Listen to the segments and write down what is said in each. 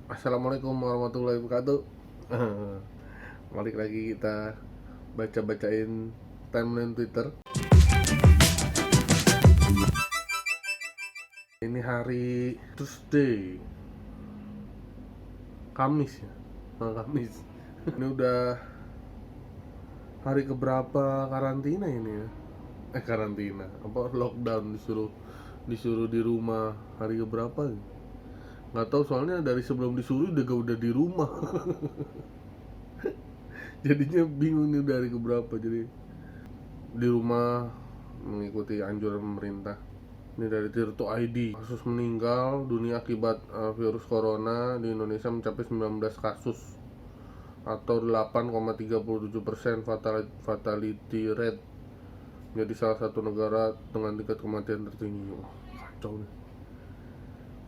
Assalamualaikum warahmatullahi wabarakatuh. Balik lagi kita baca-bacain timeline Twitter. Ini hari Tuesday, Kamis ya, Kamis. Ini udah hari keberapa karantina ini ya? Karantina, apa lockdown, disuruh di rumah hari keberapa? Nggak tahu, soalnya dari sebelum disuruh udah di rumah. Jadinya bingung nih dari keberapa. Jadi di rumah mengikuti anjuran pemerintah. Ini dari Tirto ID, kasus meninggal dunia akibat virus corona di Indonesia mencapai 19 kasus atau 8,37% fatality rate, menjadi salah satu negara dengan tingkat kematian tertinggi. Wah, kacau nih.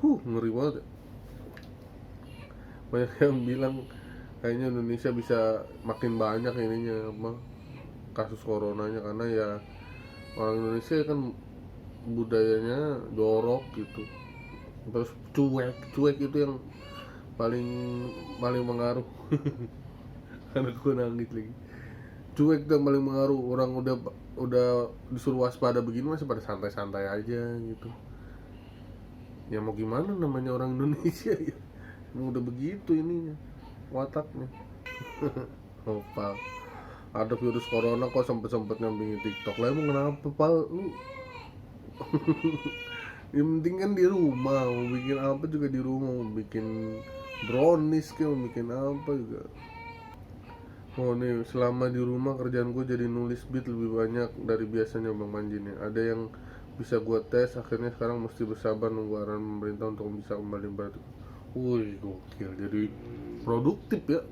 Ngeri banget ya. Banyak yang bilang kayaknya Indonesia bisa makin banyak ininya apa kasus coronanya, karena ya orang Indonesia kan budayanya jorok gitu, terus cuek itu yang paling paling mengaruh. Karena gue nangis lagi, cuek tuh yang paling mengaruh. Orang udah disuruh waspada begini masih pada santai-santai aja gitu. Ya mau gimana, namanya orang Indonesia ya, emang udah begitu ininya wataknya. Opal, ada virus corona kok sempet-sempet nyambingin TikTok lah. Emang kenapa pal lu? Yang penting kan di rumah, mau bikin apa juga di rumah, mau bikin brownies kayak mau bikin apa juga. Oh nih, selama di rumah kerjaan gue jadi nulis beat lebih banyak dari biasanya Bang Manjin ya. Ada yang bisa gue tes, akhirnya sekarang mesti bersabar nunggu arahan pemerintah untuk bisa kembali berat. Wih gokil, jadi produktif ya.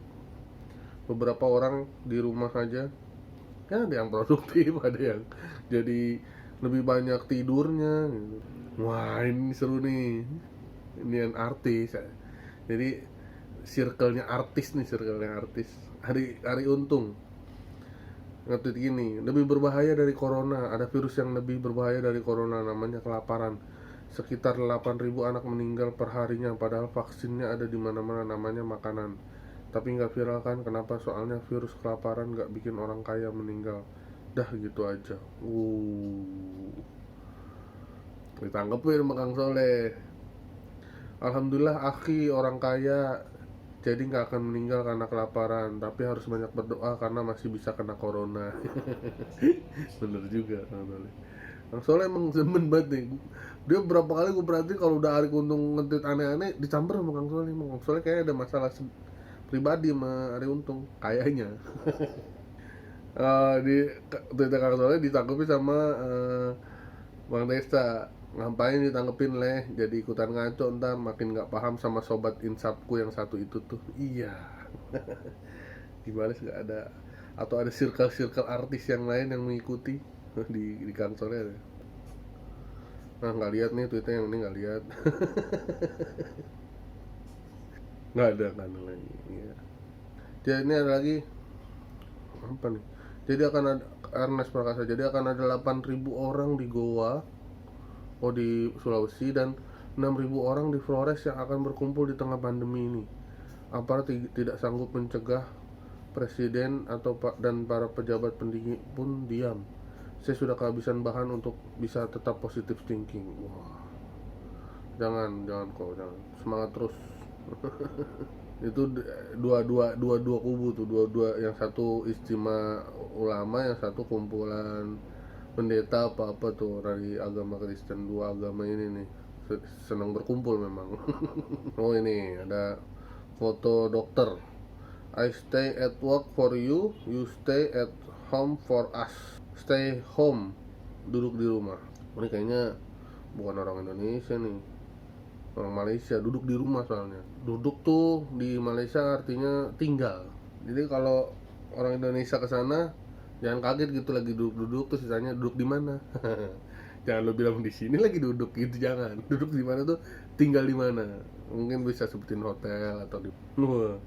Beberapa orang di rumah aja ya, ada yang produktif, ada yang jadi lebih banyak tidurnya gitu. Wah ini seru nih, ini yang artis ya. Jadi circle-nya artis. Hari Untung nge-tweet gini, lebih berbahaya dari corona, ada virus yang lebih berbahaya dari corona, namanya kelaparan. Sekitar 8.000 anak meninggal perharinya, padahal vaksinnya ada di mana-mana, namanya makanan. Tapi nggak viral kan? Kenapa? Soalnya virus kelaparan nggak bikin orang kaya meninggal. Dah gitu aja. Ditangkepin sama Kang Soleh. Alhamdulillah Aki orang kaya, jadi nggak akan meninggal karena kelaparan, tapi harus banyak berdoa karena masih bisa kena corona. Bener juga Kang Soleh. Kang Soleh emang zemen banget nih. Dia berapa kali gue perhatiin kalau udah Arik Untung ngetit aneh-aneh dicampur sama Kang Soleh. Kang Soleh kayaknya ada masalah pribadi sama Ari Untung kayaknya. Di Twitter Kang Soleh ditangkepin sama Bang Desta. Ngapain ditangkepin leh, jadi ikutan ngaco ntar makin nggak paham sama sobat insapku yang satu itu tuh. Iya. Gimana sih, nggak ada, atau ada circle artis yang lain yang mengikuti di kantornya ya. Nah nggak lihat nih tweetnya, yang ini nggak lihat. Nggak ada kan lagi ya. Jadi ini ada lagi apa nih, jadi akan ada Ernest Prakasa, jadi akan ada 8.000 orang di Goa, di Sulawesi, dan 6.000 orang di Flores yang akan berkumpul di tengah pandemi ini. Aparat tidak sanggup mencegah, presiden dan para pejabat pentinggi pun diam. Saya sudah kehabisan bahan untuk bisa tetap positive thinking. Wah, jangan kok, jangan, semangat terus. Itu dua kubu tuh, dua, yang satu istimewa ulama, yang satu kumpulan pendeta apa tuh dari agama Kristen. Dua agama ini nih senang berkumpul memang. Oh ini ada foto dokter. I stay at work for you, you stay at home for us. Stay home, duduk di rumah. Ini kayaknya bukan orang Indonesia nih, orang Malaysia. Duduk di rumah, soalnya duduk tuh di Malaysia artinya tinggal. Jadi kalau orang Indonesia ke sana jangan kaget gitu, lagi duduk-duduk terus ditanya duduk di mana. Jangan lo bilang di sini lagi duduk gitu, jangan. Duduk di mana tuh tinggal di mana. Mungkin bisa sebutin hotel atau di. Wah.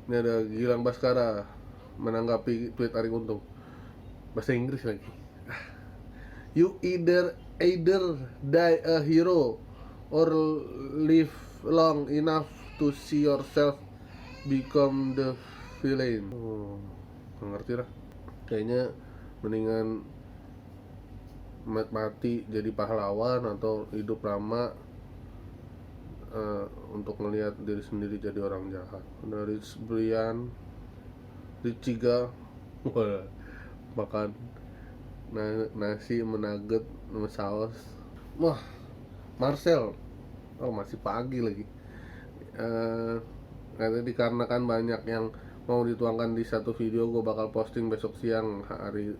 Ini ada Gilang Baskara menanggapi tweet Arie Untung, bahasa Inggris lagi. You either die a hero or live long enough to see yourself become the villain. Oh, nggak ngerti lah. Kayaknya mendingan mati jadi pahlawan atau hidup lama untuk melihat diri sendiri jadi orang jahat. Dari Brian Riciga makan nasi menaget sama saus. Wah, Marcel, oh masih pagi lagi. Katanya dikarenakan banyak yang mau dituangkan di satu video, gue bakal posting besok siang hari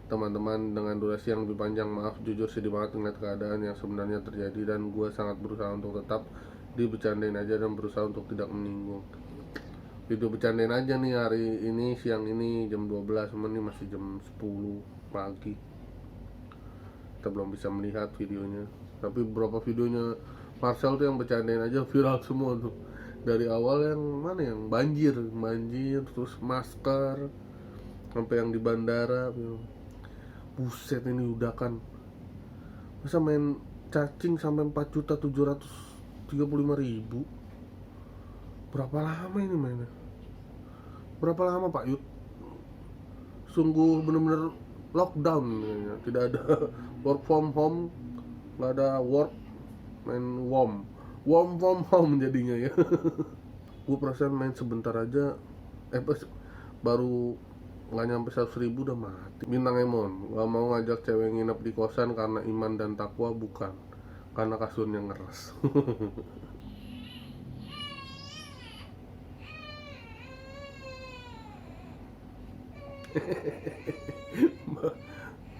teman-teman dengan durasi yang lebih panjang. Maaf, jujur sedih banget ngeliat keadaan yang sebenarnya terjadi, dan gue sangat berusaha untuk tetap dibercandain aja dan berusaha untuk tidak menyinggung. Video bercandain aja nih hari ini, siang ini jam 12, ini masih jam 10 pagi. Kita belum bisa melihat videonya, tapi beberapa videonya Marcel tuh yang bercandain aja viral semua tuh. Dari awal yang mana, yang banjir, terus masker, sampai yang di bandara. Buset, ini udah kan masa main cacing sampai 4.735.000. Berapa lama ini mainnya? Berapa lama Pak Yud? Sungguh bener-bener lockdown kayaknya. Tidak ada work from home, nggak ada work, main warm from home jadinya ya. Gue perasaan main sebentar aja baru nggak nyampe 100.000 udah mati. Bintang Emon nggak mau ngajak cewek nginep di kosan karena iman dan takwa, bukan karena kasurnya ngeres.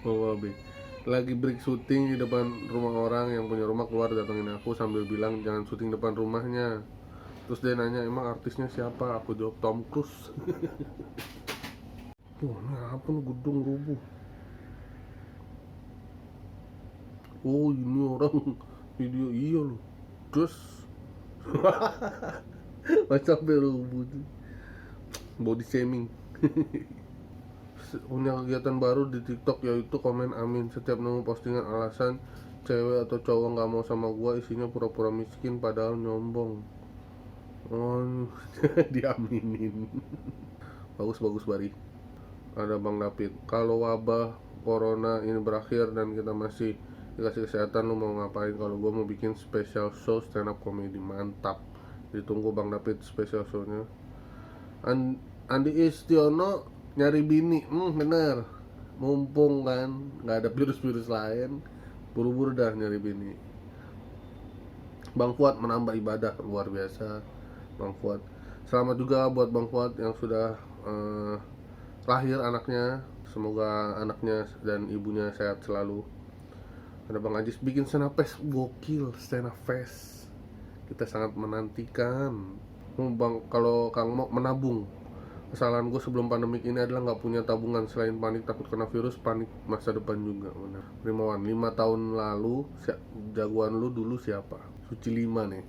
Babe lagi break syuting di depan rumah orang, yang punya rumah keluar datengin aku sambil bilang jangan syuting depan rumahnya. Terus dia nanya emang artisnya siapa, aku jawab Tom Cruise. Ini apa nih, gedung rubuh. Oh ini orang video, iya loh. Terus macam rubuh tuh. Body shaming. Punya kegiatan baru di TikTok, yaitu komen amin. Setiap nemu postingan alasan cewek atau cowok nggak mau sama gua, isinya pura-pura miskin padahal nyombong. Oh, diaminin. Bagus Bari. Ada Bang David, kalau wabah corona ini berakhir dan kita masih dikasih kesehatan, lu mau ngapain? Kalau gua mau bikin special show stand up comedy. Mantap, ditunggu Bang David special show-nya. Andi Istiono nyari bini, bener, mumpung kan nggak ada virus lain, buru-buru dah nyari bini. Bang Fuad menambah ibadah luar biasa. Bang Fuad, selamat juga buat Bang Fuad yang sudah lahir anaknya, semoga anaknya dan ibunya sehat selalu. Ada Bang Ajis bikin stand up fest, gokil stand up fest, kita sangat menantikan. Bang, kalau Kang Mo menabung. Kesalahan gue sebelum pandemik ini adalah nggak punya tabungan. Selain panik takut kena virus, panik masa depan juga. Benar. Primawan, 5 tahun lalu jagoan lu dulu siapa? Suci 5 nih.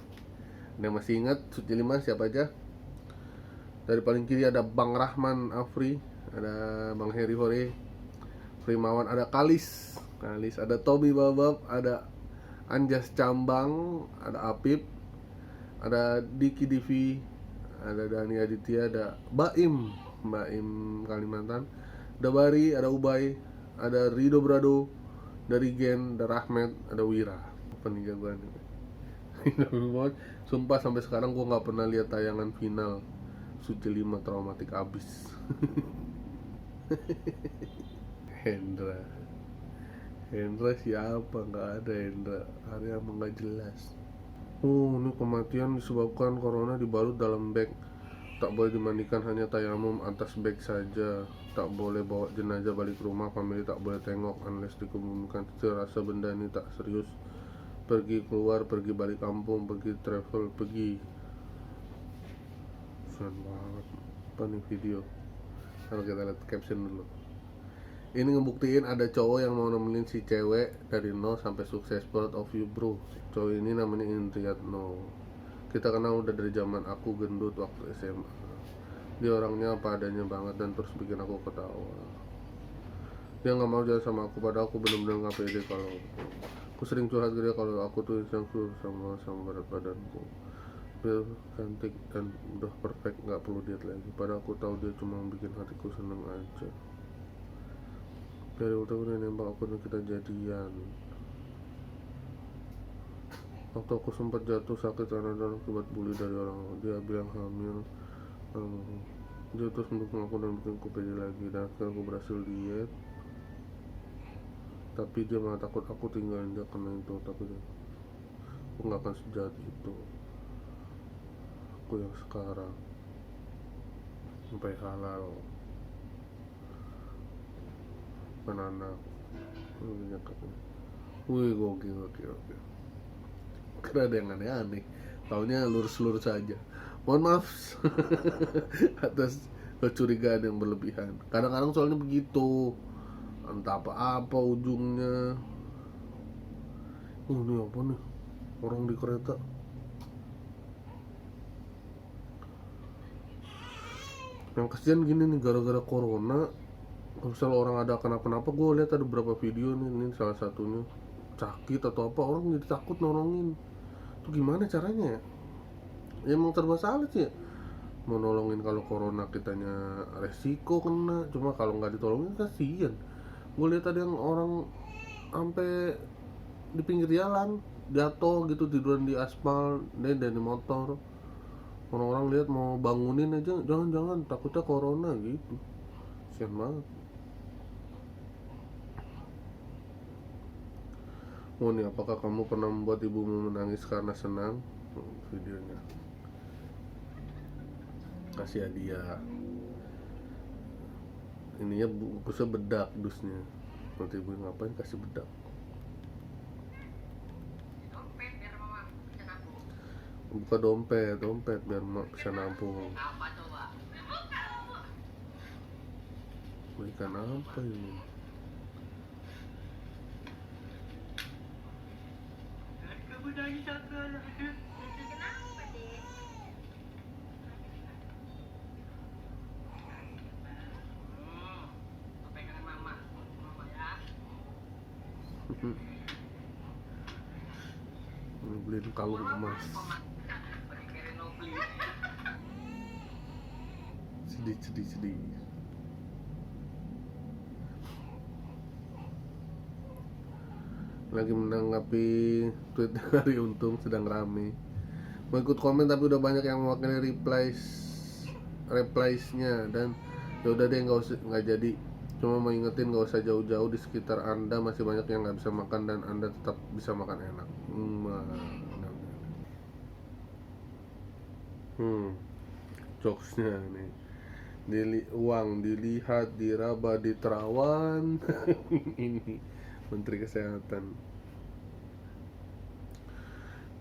Ada masih ingat Suci 5 siapa aja? Dari paling kiri ada Bang Rahman Afri, ada Bang Heri Hore, Primawan, ada Kalis, ada Tobi Babab, ada Anjas Cambang, ada Apip, ada Diki Divi, ada Dani Aditya, ada Baim Kalimantan, ada Bari, ada Ubay, ada Rido Brado dari Gen, ada Rahmat, ada Wira. Apa nih jagoan? Sumpah sampai sekarang gue nggak pernah lihat tayangan final Suci 5, traumatik abis. Hendra siapa? Nggak ada Hendra, area emang nggak jelas. Ini kematian disebabkan corona dibalut dalam bag. Tak boleh dimandikan, hanya tayamum atas bag saja. Tak boleh bawa jenazah balik rumah, family tak boleh tengok unless dikebumikan. Serasa benda ini tak serius. Pergi keluar, pergi balik kampung, pergi travel, pergi. Keren banget. Apa nih video? Kalau kita lihat caption dulu. Ini ngebuktiin ada cowok yang mau nemenin si cewek dari nol sampai sukses. Proud of you bro. Cowok ini namanya Indriatno. Kita kenal udah dari zaman aku gendut waktu SMA. Dia orangnya apa adanya banget dan terus bikin aku ketawa. Dia nggak mau jalan sama aku, padahal aku bener-bener nggak pede kalau aku sering curhat ke dia kalau aku tuh insecure sama berat badanku. Bill cantik dan udah perfect, nggak perlu diet lagi. Padahal aku tahu dia cuma bikin hatiku seneng aja. Dari waktu dia nembak aku dan kita jadian. Waktu aku sempat jatuh sakit karena akibat bully dari orang, dia bilang hamil. Dia terus mendukung aku dan bikin aku pede lagi, dan akhirnya aku berhasil diet. Tapi dia malah takut aku tinggalin dia karena itu. Tapi aku nggak akan sejahat itu. Aku yang sekarang sampai halal anak minyak katanya. Wih, gokil. Karena ada yang aneh-aneh, taunya lurus-lurus aja. Mohon maaf atas kecurigaan yang berlebihan. Kadang-kadang soalnya begitu, entah apa-apa ujungnya. Ini apa nih, orang di kereta. Yang kesian gini nih, gara-gara corona, kalau misalnya orang ada kenapa-napa, gue lihat ada beberapa video nih, ini salah satunya sakit atau apa, orang jadi takut nolongin. Itu gimana caranya ya? Ya emang serba salah sih ya. Mau nolongin kalau corona kitanya resiko kena, cuma kalau nggak ditolongin kasihan. Gue lihat ada yang orang sampai di pinggir jalan jatuh gitu, tiduran di aspal dan di motor. Orang-orang lihat mau bangunin aja, jangan takutnya corona gitu. Kasihan banget. Oh nih, apakah kamu pernah membuat ibumu menangis karena senang? Videonya kasih hadiah, ininya bungkusnya bedak dusnya. Nanti ibu ngapain kasih bedak? Buka dompet biar mak bisa nampung. Berikan apa ini? Kamu nangis apa? Kenapa, Dek? Pegangan mama ya. Beliin kalung emas. Sedih. Lagi menanggapi tweet dari Untung sedang rame. Mau ikut komen tapi udah banyak yang mewakili replies-nya, dan ya udah deh nggak jadi. Cuma mau ingetin nggak usah jauh-jauh, di sekitar Anda masih banyak yang nggak bisa makan dan Anda tetap bisa makan enak. Jokesnya nih, uang dilihat, diraba, diterawan. Ini Menteri Kesehatan.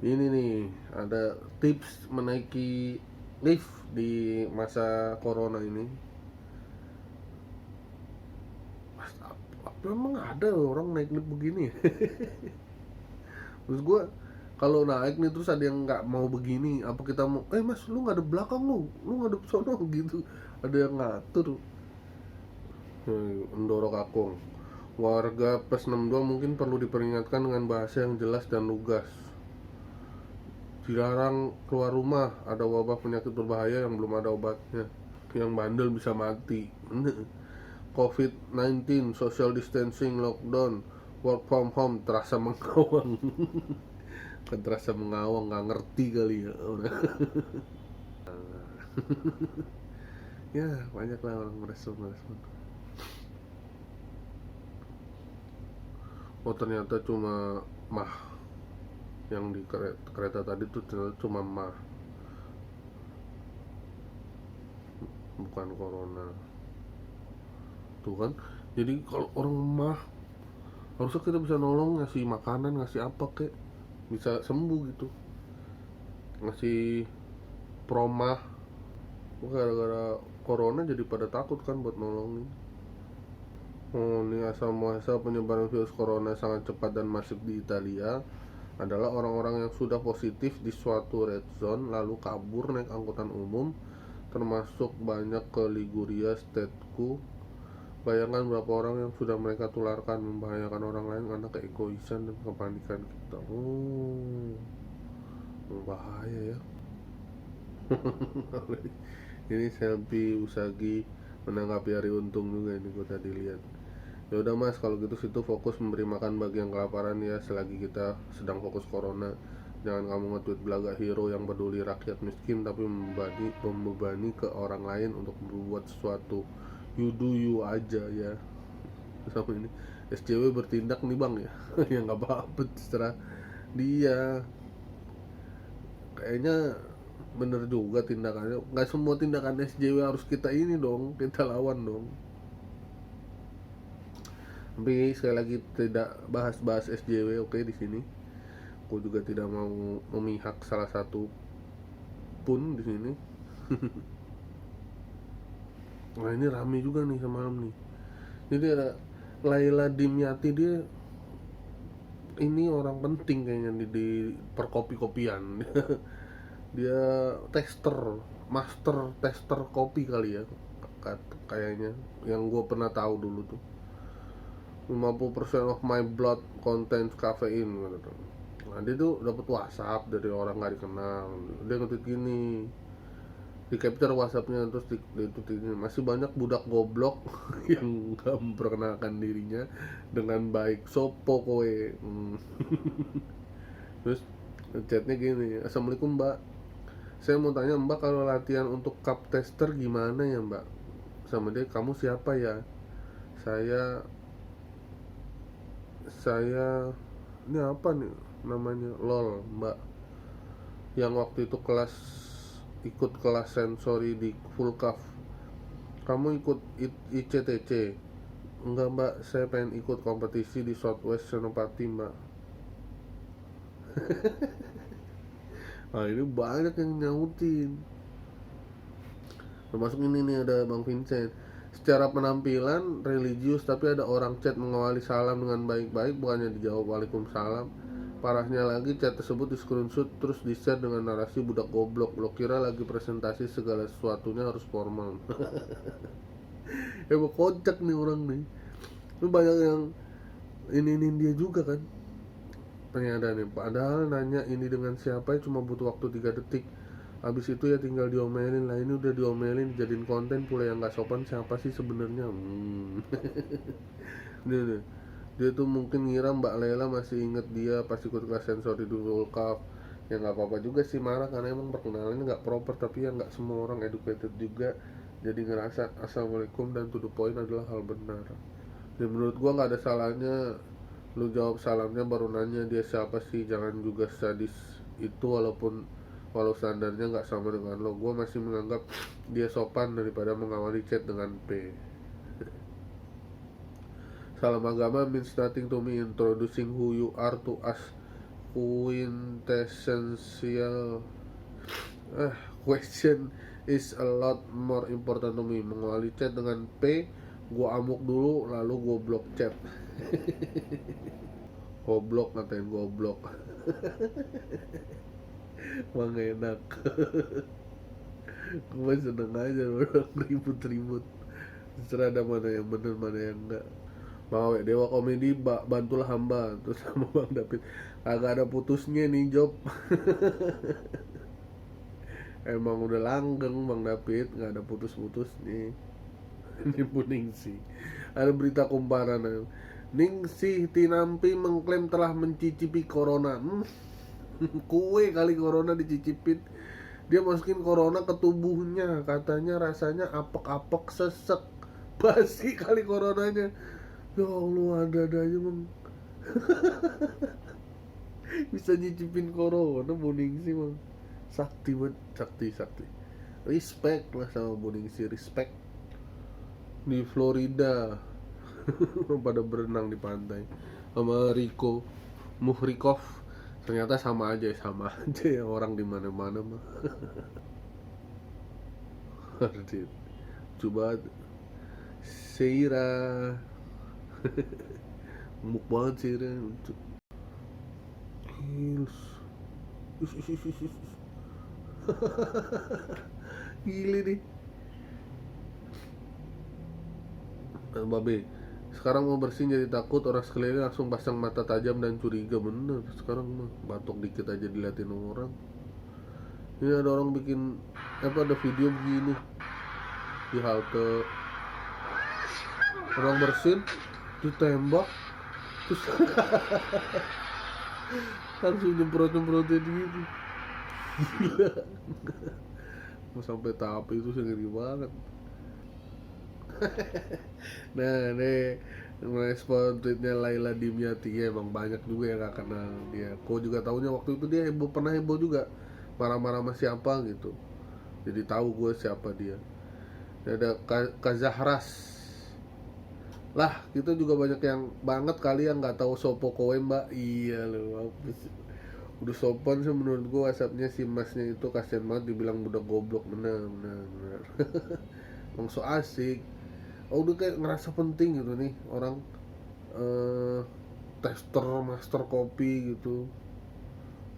Ini nih, ada tips menaiki lift di masa corona ini. Memang ada orang naik lift begini. Terus gue kalau naik nih terus ada yang nggak mau begini, apa kita mau, mas lu nggak ada belakang, lu nggak ada sono gitu, ada yang ngatur. Endoro Kakung, warga plus 62 mungkin perlu diperingatkan dengan bahasa yang jelas dan lugas. Dilarang keluar rumah, ada wabah penyakit berbahaya yang belum ada obatnya, yang bandel bisa mati. COVID-19, social distancing, lockdown, work from home, terasa mengawang. Kan terasa mengawang, nggak ngerti kali ya udah. Ya banyak lah orang merespon. Oh ternyata cuma mah, yang di kereta tadi tuh ternyata cuma mah, bukan corona. Tuh kan, jadi kalau orang mah harusnya kita bisa nolong, ngasih makanan, ngasih apa kek, bisa sembuh gitu, ngasih promah. Gara-gara corona jadi pada takut kan buat nolongin. Oh, ini asal muasal penyebaran virus corona sangat cepat dan masif di Italia adalah orang-orang yang sudah positif di suatu red zone lalu kabur naik angkutan umum, termasuk banyak ke Liguria, stateku. Bayangkan berapa orang yang sudah mereka tularkan, membahayakan orang lain karena keegoisan dan kepanikan kita. Bahaya ya. Ini selfie Usagi menanggapi hari untung juga ini gue tadi lihat. Ya udah mas, kalau gitu situ fokus memberi makan bagi yang kelaparan ya, selagi kita sedang fokus corona. Jangan kamu nge-tweet belaga hero yang peduli rakyat miskin tapi membebani ke orang lain untuk berbuat sesuatu. You do you aja ya. Sama ini SJW bertindak nih bang ya. Ya nggak apa-apa, terserah dia. Kayaknya bener juga tindakannya. Nggak semua tindakan SJW harus kita ini dong, kita lawan dong. Tapi sekali lagi tidak bahas-bahas SJW, oke di sini. Aku juga tidak mau memihak salah satu pun di sini. Nah ini rame juga nih semalam nih. Jadi ada Laila Dimyati, dia ini orang penting kayaknya di perkopi-kopian. Dia tester, master tester kopi kali ya, kayaknya yang gue pernah tahu dulu tuh. 50% of my blood contains caffeine gitu. Nah dia tuh dapat WhatsApp dari orang nggak dikenal. Dia nge-tweet gini, di capture WhatsAppnya, terus itu masih banyak budak goblok yang nggak memperkenalkan dirinya dengan baik. Sopo kowe. Terus chatnya gini, assalamualaikum mbak, saya mau tanya mbak, kalau latihan untuk cup tester gimana ya mbak? Sama dia, kamu siapa ya? Saya ini apa nih namanya, lol mbak, yang waktu itu ikut kelas sensori di full cuff. Kamu ikut ICTC? Enggak mbak, saya pengen ikut kompetisi di Southwest Senopati mbak. Nah ini banyak yang nyautin, termasuk ini nih, ada Bang Vincent. Secara penampilan religius tapi ada orang chat mengawali salam dengan baik-baik, bukannya dijawab waalaikumsalam. Parahnya lagi, chat tersebut di screenshot terus di share dengan narasi budak goblok, lo kira lagi presentasi segala sesuatunya harus formal. Emang kocak nih orang nih. Itu banyak yang ini dia juga kan. Ternyata nih, padahal nanya ini dengan siapa cuma butuh waktu 3 detik. Habis itu ya tinggal diomelin lah. Ini udah diomelin, dijadiin konten pula, yang gak sopan siapa sih sebenarnya? Dia tuh mungkin ngira Mbak Lela masih inget dia pas ikut kelas sensori di World Cup. Ya nggak apa-apa juga sih marah, karena emang perkenalannya nggak proper. Tapi ya nggak semua orang educated juga, jadi ngerasa assalamualaikum dan to the point adalah hal benar. Dan menurut gua nggak ada salahnya lu jawab salamnya baru nanya dia siapa sih. Jangan juga sadis itu, walau standarnya nggak sama dengan lo. Gua masih menganggap dia sopan daripada mengawali chat dengan P. Salam agama means nothing to me. Introducing who you are to us quintessential question is a lot more important to me. Mengawali chat dengan P, gua amuk dulu lalu gua blok chat. Goblok, ngatain goblok. Emang enak. Gue seneng aja orang ribut-ribut, terserah ada mana yang bener mana yang enggak. Mau Dewa Komedi bantulah hamba, terus sama Bang David, agak ada putusnya nih job. Emang udah langgeng Bang David, nggak ada putus-putus nih. Ini Bu Ningsih, ada berita kumparan. Ningsih Tinampi mengklaim telah mencicipi corona. Kue kali corona dicicipin. Dia masukin corona ke tubuhnya, katanya rasanya apek-apek sesek. Basi kali coronanya. Ya Allah, ada aja bang. Bisa nyicipin corona Bu Ningsih bang. Sakti banget, sakti. Respect lah sama Bu Ningsih, respect. Di Florida pada berenang di pantai sama Riko Muhrikov. Ternyata sama aja ya, orang di mana-mana mah. Coba Seira. Gemuk banget Seira. Hills. Gile nih. Babe, sekarang mau bersin jadi takut, orang sekeliling langsung pasang mata tajam dan curiga. Bener, sekarang mah batuk dikit aja diliatin orang. Ini ada orang bikin apa ada video begini di halte, orang bersin ditembak terus langsung nyemprot-nyemprotin gitu. Gila. Mau sampai tahap itu sih ngeri banget. Nah, nih merespon tweetnya Laila Dimyati, ya emang banyak juga yang gak kenal dia. Kau juga taunya waktu itu dia pernah heboh juga, marah-marah sama siapa gitu. Jadi tahu gue siapa dia. Ada Kazahras. Lah, kita juga banyak yang banget kali yang nggak tahu sopo kowe mbak. Iya loh, udah sopan sih menurut gue. WhatsAppnya si masnya itu kasihan banget dibilang budak goblok. Bener. Emang so asik. Oh, udah kayak ngerasa penting gitu nih orang, tester master kopi gitu.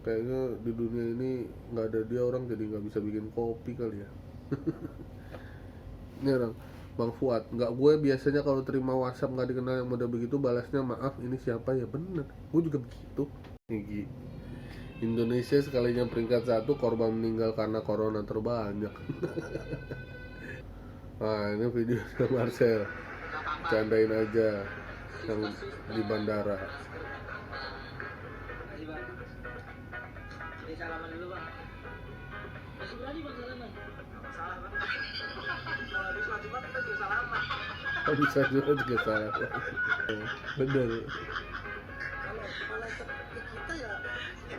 Kayaknya di dunia ini nggak ada dia orang jadi nggak bisa bikin kopi kali ya. Ini orang Bang Fuad, nggak, gue biasanya kalau terima WhatsApp nggak dikenal yang model begitu balasnya maaf ini siapa ya. Bener, gue juga begitu. Nih, Indonesia sekalinya peringkat 1 korban meninggal karena corona terbanyak. Nah, ini video dari Marcel, candain aja yang di bandara. Makasih bang. Ini salaman dulu bang. Masih berani bang salaman? Gak masalah bang. Kalau habis sholat Jumat kita juga salaman. Bisa juga salah. Bener. Kalau ke kita ya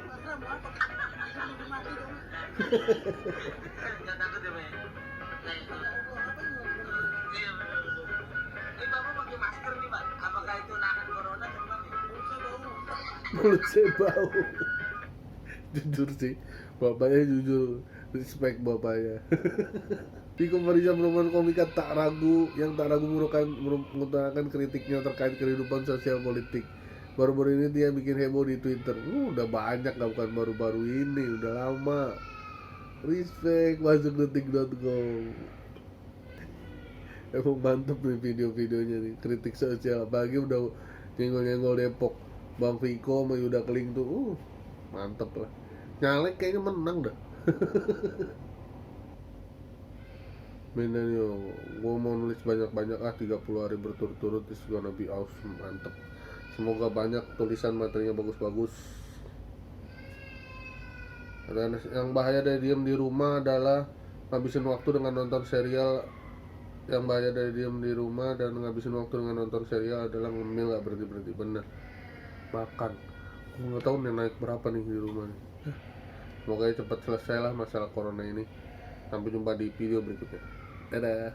mana mau apa? Kita mau mati dong. Jangan takut ya bang. Iya benar. Ini bapak pakai masker nih pak. Apakah itu nahan corona coba nih? Mulut saya bau. Jujur sih, bapaknya jujur, respect bapaknya. Di Komparisa Perempuan Komika tak ragu, yang tak ragu mengutarakan kritiknya terkait kehidupan sosial politik. Baru-baru ini dia bikin heboh di Twitter. Udah banyak, gak bukan baru-baru ini, udah lama. Respect, masuk detik.com. Emang mantep nih video-videonya nih, kritik sosial. Apalagi udah nyenggol-nyenggol Depok, Bang Viko sama Yuda Keling tuh, mantep lah. Nyalek kayaknya menang dah. Medan yo, gue mau nulis banyak-banyak 30 hari berturut-turut is gonna be awesome, mantep. Semoga banyak tulisan materinya bagus-bagus. Dan yang bahaya dari diam di rumah adalah ngabisin waktu dengan nonton serial. Yang bahaya dari diam di rumah dan ngabisin waktu dengan nonton serial adalah ngemil gak berhenti-berhenti. Bener, makan. Gue gak tau nih naik berapa nih di rumah nih. Semoga cepat selesai lah masalah corona ini. Sampai jumpa di video berikutnya. Dadah.